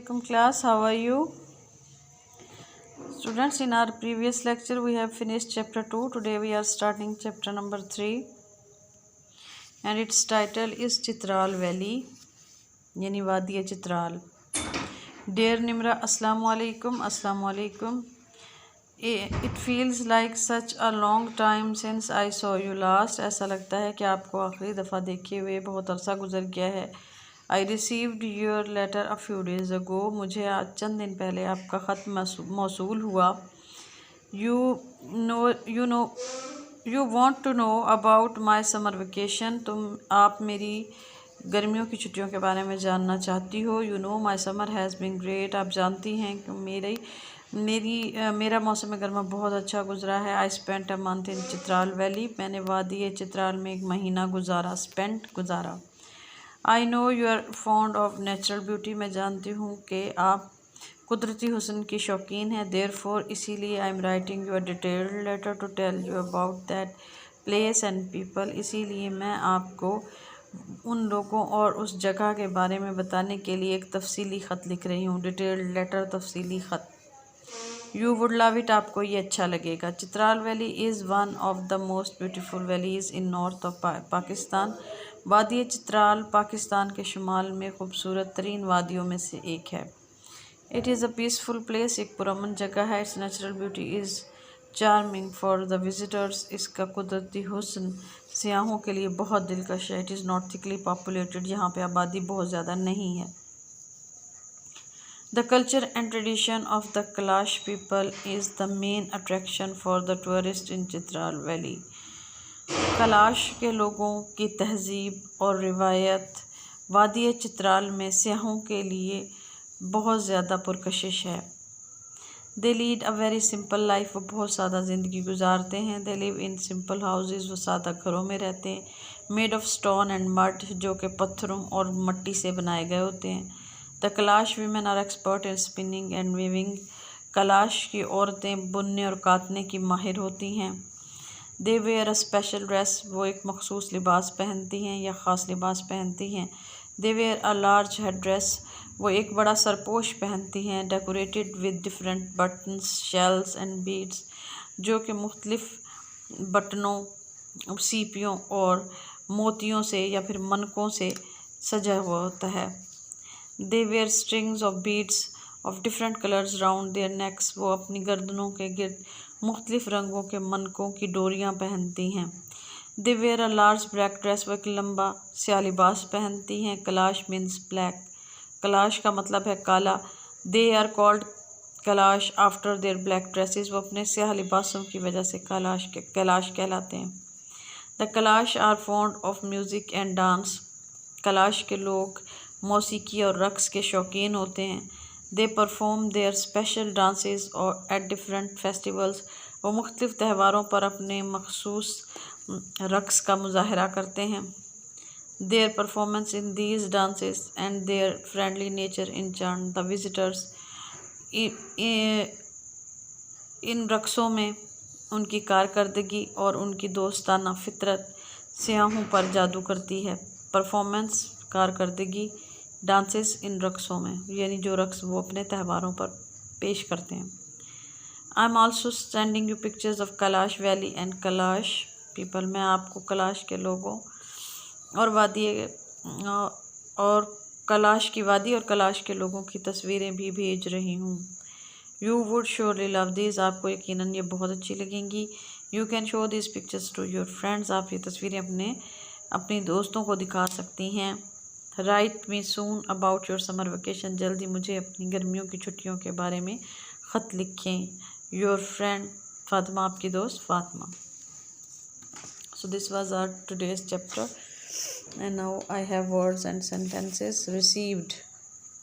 Assalamualaikum class, how are you? Students, in our previous lecture we have finished chapter 2. Today we are starting chapter number 3 and its title is Chitral Valley yani Wadi Chitral. Dear Nimra, Assalamualaikum. It feels like such a long time since I saw you last. ऐसा लगता है कि आपको आखिरी दफ़ा देखे हुए बहुत अरसा गुजर गया है. I received your letter a few days ago. मुझे आज चंद दिन पहले आपका ख़त मौसूल हुआ. You want to know about my summer vacation. आप मेरी गर्मियों की छुट्टियों के बारे में जानना चाहती हो. You know my summer has been great. आप जानती हैं कि मेरा मौसम गर्मा बहुत अच्छा गुजरा है. I spent a month in Chitral valley. मैंने वादी चित्राल में एक महीना गुजारा. I know you are fond of natural beauty. मैं जानती हूँ कि आप कुदरती हुस्न की शौकीन हैं. Therefore इसीलिए I am writing you a detailed letter to tell you about that place and people. इसीलिए मैं आपको उन लोगों और उस जगह के बारे में बताने के लिए एक तफसीली ख़त लिख रही हूँ. डिटेल्ड लेटर, तफसीली ख़त. You would love it. आपको ये अच्छा लगेगा. Chitral valley is one of the most beautiful valleys in north of Pakistan. वादी चित्राल पाकिस्तान के शुमाल में खूबसूरत तरीन वादियों में से एक है. It is a peaceful place. एक पुरअमन जगह है. Its natural beauty is charming for the visitors. इसका कुदरती हुस्न सियाहों के लिए बहुत दिलकश है. It is not thickly populated. यहाँ पे आबादी बहुत ज़्यादा नहीं है. The culture and tradition of the Kalash people is the main attraction for the tourists in Chitral Valley. कलाश के लोगों की तहज़ीब और रिवायत वादी चित्राल में सियाहों के लिए बहुत ज़्यादा पुरकशिश है. They lead a very simple life. वो बहुत सादा ज़िंदगी गुजारते हैं. They live in simple houses. वो सादा घरों में रहते हैं. Made of stone and mud. जो कि पत्थरों और मट्टी से बनाए गए होते हैं. The Kalash women are expert in spinning and weaving. कलाश की औरतें बुनने और काटने की माहिर होती हैं. They wear a special dress. वो एक मखसूस लिबास पहनती हैं या ख़ास लिबास पहनती हैं. They wear a large headdress. वो एक बड़ा सरपोश पहनती हैं. Decorated with different buttons, shells and beads. जो कि मुख्तलिफ बटनों, सीपियों और मोतियों से या फिर मनकों से सजा हुआ होता है. They wear strings of beads of different colors round their necks. वो अपनी गर्दनों के गिर्द मुख्तलिफ रंगों के मनकों की डोरियां पहनती हैं. They wear a large black dress. वो एक लंबा स्याह लिबास पहनती हैं. Kalash means black. कलाश का मतलब है काला. They are called Kalash after their black dresses. वो अपने स्याह लिबासों की वजह से कलाश कहलाते हैं. The Kalash are fond of music and dance. कलाश के लोग मौसीकी और रक्स के शौकीन होते हैं. They perform their special dances or at different festivals. वो मुख्तलिफ त्योहारों पर अपने मखसूस रक्स का मुजाहरा करते हैं. Their performance in these dances and their friendly nature enchant the visitors. इन रक्सों में उनकी कारकर्दगी और उनकी दोस्ताना फितरत सियाहों पर जादू करती है. परफॉर्मेंस कारकर्दगी, डांसेस इन रक्सों में यानी जो रक्स वो अपने त्योहारों पर पेश करते हैं. I am also sending you pictures of Kalash valley and Kalash people. मैं आपको कलाश के लोगों और कलाश की वादी और कलाश के लोगों की तस्वीरें भी भेज रही हूँ. You would surely love this. आपको यकीनन ये बहुत अच्छी लगेंगी. You can show this pictures to your friends. आप ये तस्वीरें अपनी दोस्तों को दिखा सकती हैं. Write me soon about your summer vacation. जल्दी मुझे अपनी गर्मियों की छुट्टियों के बारे में ख़त लिखें. Your friend Fatima. आपकी दोस्त Fatima. So this was our today's chapter and now I have words and sentences. Received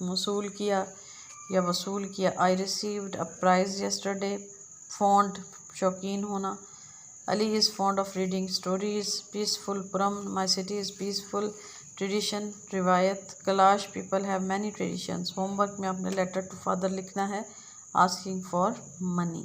मौसूल किया या वसूल किया. I received a prize yesterday. Fond शौकीन होना. Ali is fond of reading stories. Peaceful पुरअमन. My city is peaceful. Tradition रिवायत. Kalash people have many traditions. Homework में अपने लेटर टू फादर लिखना है. Asking for money.